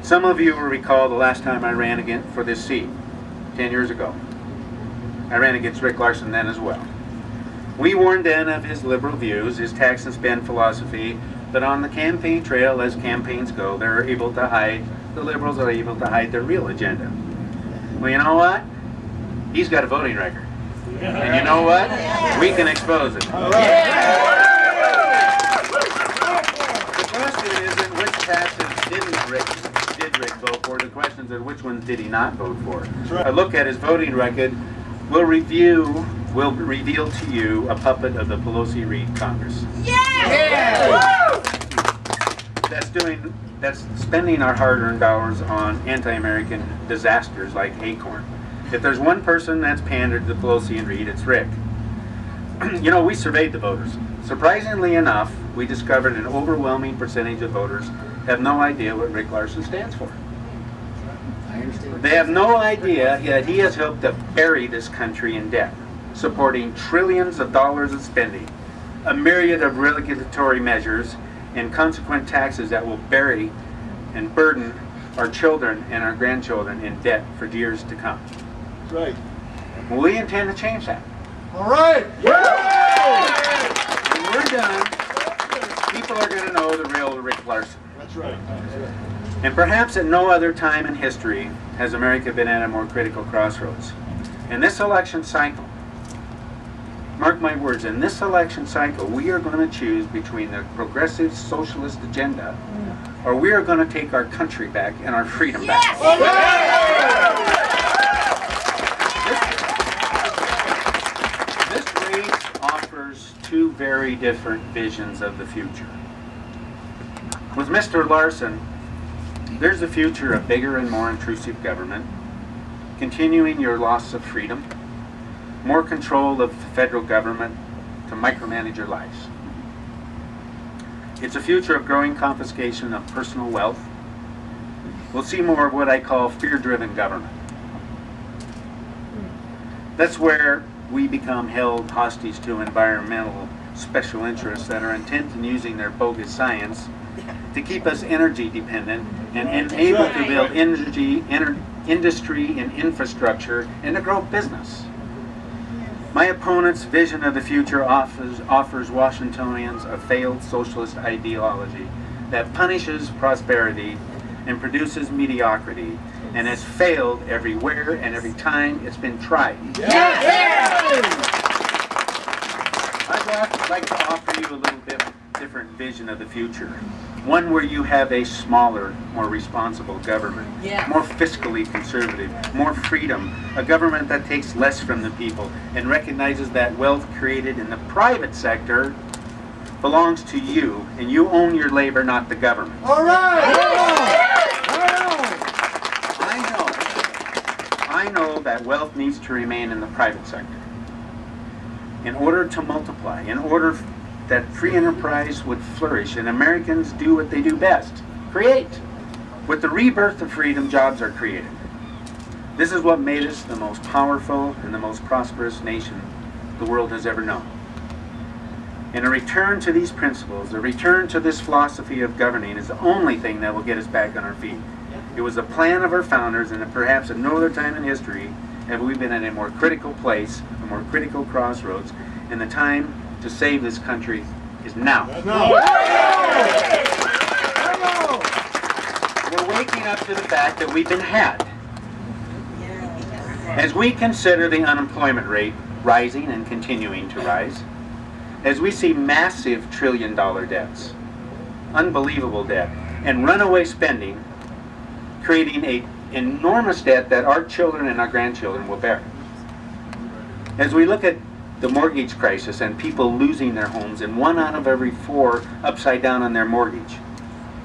Some of you will recall the last time I ran again for this seat, 10 years ago. I ran against Rick Larsen then as well. We warned then of his liberal views, his tax and spend philosophy, but on the campaign trail, as campaigns go, the liberals are able to hide their real agenda. Well, you know what? He's got a voting record. And you know what? We can expose it. The question isn't which taxes did Rick vote for. The question is which ones did he not vote for. A look at his voting record will reveal to you a puppet of the Pelosi-Reed Congress. That's spending our hard-earned dollars on anti-American disasters like Acorn. If there's one person that's pandered to Pelosi and Reed, it's Rick. You know, we surveyed the voters. Surprisingly enough, we discovered an overwhelming percentage of voters have no idea what Rick Larsen stands for. They have no idea that he has helped to bury this country in debt, supporting trillions of dollars of spending, a myriad of regulatory measures, and consequent taxes that will bury and burden our children and our grandchildren in debt for years to come. That's right. Well, we intend to change that. All right. When we're done, people are going to know the real Rick Larsen. That's right. That's right. And perhaps at no other time in history has America been at a more critical crossroads. In this election cycle, mark my words, in this election cycle, we are going to choose between the progressive socialist agenda, or we are going to take our country back and our freedom back. This race offers two very different visions of the future. With Mr. Larsen, there's a future of bigger and more intrusive government, continuing your loss of freedom, more control of the federal government to micromanage your lives. It's a future of growing confiscation of personal wealth. We'll see more of what I call fear-driven government. That's where we become held hostage to environmental special interests that are intent on using their bogus science to keep us energy dependent and unable to build industry and infrastructure and to grow business. My opponent's vision of the future offers Washingtonians a failed socialist ideology that punishes prosperity and produces mediocrity, and has failed everywhere and every time it's been tried. I'd like to offer you a little bit different vision of the future. One where you have a smaller, more responsible government, more fiscally conservative, more freedom, a government that takes less from the people and recognizes that wealth created in the private sector belongs to you, and you own your labor, not the government. All right! I know that wealth needs to remain in the private sector. In order to multiply, in order that free enterprise would flourish and Americans do what they do best, create. With the rebirth of freedom, jobs are created. This is what made us the most powerful and the most prosperous nation the world has ever known. And a return to these principles, a return to this philosophy of governing is the only thing that will get us back on our feet. It was a plan of our founders, and perhaps at no other time in history have we been at a more critical place, a more critical crossroads, and the time to save this country is now. We're waking up to the fact that we've been had. As we consider the unemployment rate rising and continuing to rise, as we see massive trillion-dollar debts, unbelievable debt, and runaway spending, creating an enormous debt that our children and our grandchildren will bear. As we look at the mortgage crisis and people losing their homes, and 1 out of every 4 upside down on their mortgage,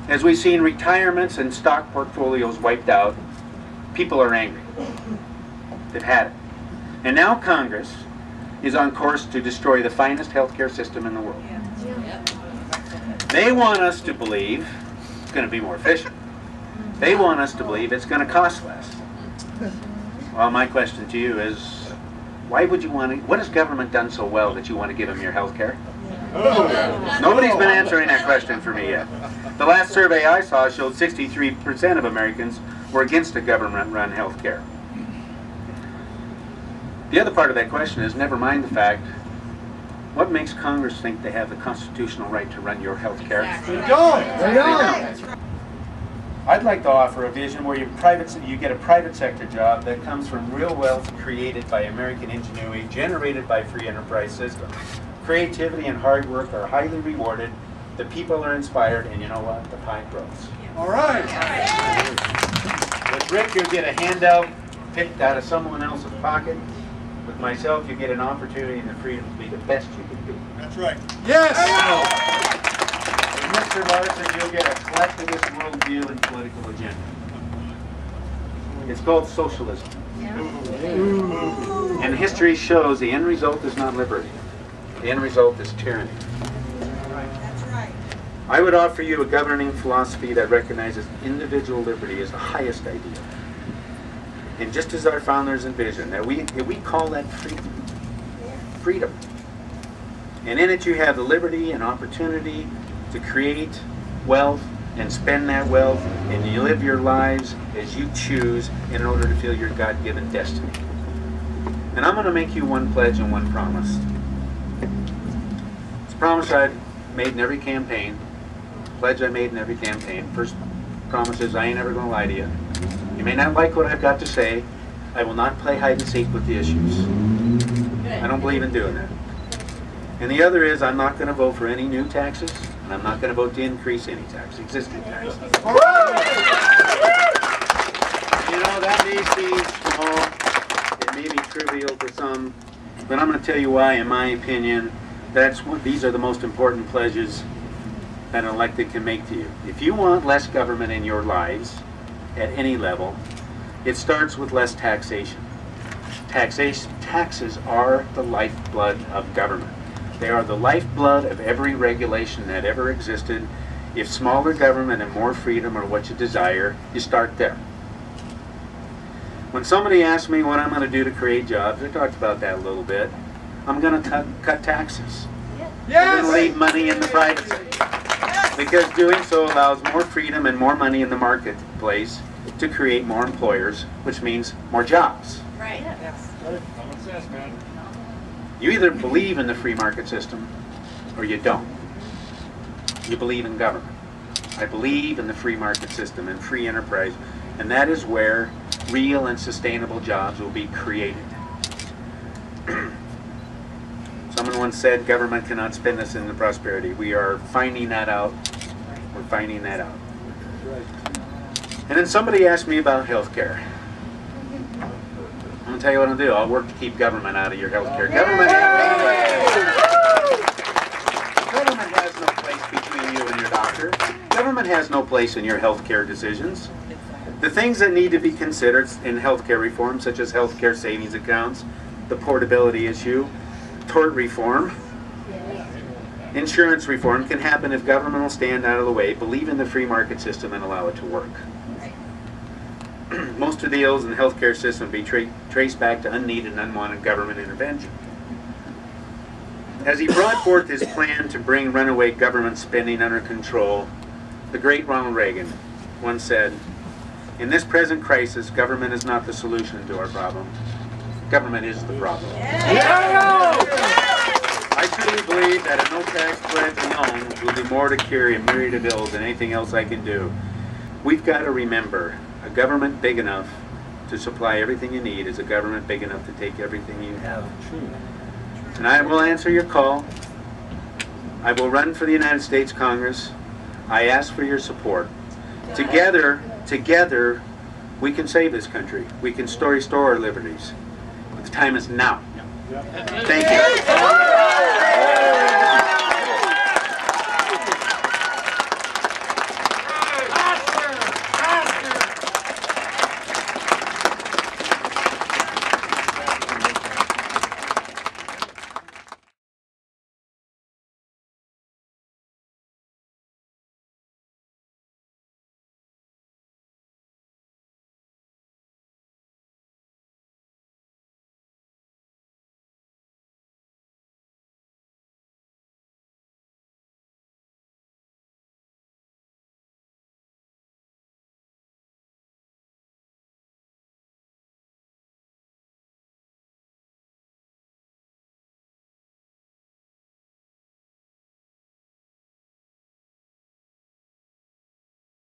As we've seen retirements and stock portfolios wiped out, people are angry. They've had it. And now Congress is on course to destroy the finest healthcare system in the world. They want us to believe it's going to be more efficient. They want us to believe it's going to cost less. Well, my question to you is, why would you want to, what has government done so well that you want to give them your health care? Nobody's been answering that question for me yet. The last survey I saw showed 63% of Americans were against a government-run health care. The other part of that question is, never mind the fact, what makes Congress think they have the constitutional right to run your health care? They don't. I'd like to offer a vision where you get a private sector job that comes from real wealth created by American ingenuity, generated by free enterprise system. Creativity and hard work are highly rewarded, the people are inspired, and you know what? The pie grows. All right. With Rick, you'll get a handout picked out of someone else's pocket. With myself, you get an opportunity and the freedom to be the best you can be. That's right. Yes! With Mr. Larsen, you'll get a collectivist worldview and political agenda. It's called socialism. And history shows the end result is not liberty. The end result is tyranny. That's right. I would offer you a governing philosophy that recognizes individual liberty as the highest ideal. And just as our founders envisioned, that we call that freedom. Freedom. And in it you have the liberty and opportunity to create wealth and spend that wealth, and you live your lives as you choose in order to fulfill your God-given destiny. And I'm going to make you one pledge and one promise. It's a promise I've made in every campaign, pledge I made in every campaign. First promise is I ain't ever going to lie to you. You may not like what I've got to say. I will not play hide and seek with the issues. I don't believe in doing that. And the other is I'm not going to vote for any new taxes, and I'm not going to vote to increase any existing taxes. All right. You know, that may seem small, it may be trivial to some, but I'm going to tell you why, in my opinion, these are the most important pledges that an elected can make to you. If you want less government in your lives, at any level, it starts with less taxation. Taxes are the lifeblood of government. They are the lifeblood of every regulation that ever existed. If smaller government and more freedom are what you desire, you start there. When somebody asks me what I'm going to do to create jobs, I talked about that a little bit. I'm going to cut taxes. I'm going to leave money in the private sector. Because doing so allows more freedom and more money in the marketplace to create more employers, which means more jobs. Right. Common sense, man. You either believe in the free market system or you don't. You believe in government. I believe in the free market system and free enterprise, and that is where real and sustainable jobs will be created. Someone once said government cannot spin us into prosperity. We are finding that out. We're finding that out. And then somebody asked me about health care. I'm going to tell you what I'll do. I'll work to keep government out of your health care. Government has no place between you and your doctor. Government has no place in your health care decisions. The things that need to be considered in health care reform, such as health care savings accounts, the portability issue, tort reform, insurance reform, can happen if government will stand out of the way, believe in the free market system, and allow it to work. Most of the ills in the healthcare system be traced back to unneeded and unwanted government intervention. As he brought forth his plan to bring runaway government spending under control, the great Ronald Reagan once said, "In this present crisis, government is not the solution to our problem. Government is the problem." I truly believe that a no-tax pledge alone will do more to cure a myriad of ills than anything else I can do. We've got to remember, a government big enough to supply everything you need is a government big enough to take everything you have. And I will answer your call. I will run for the United States Congress. I ask for your support. Together, we can save this country. We can restore our liberties. But the time is now. Thank you.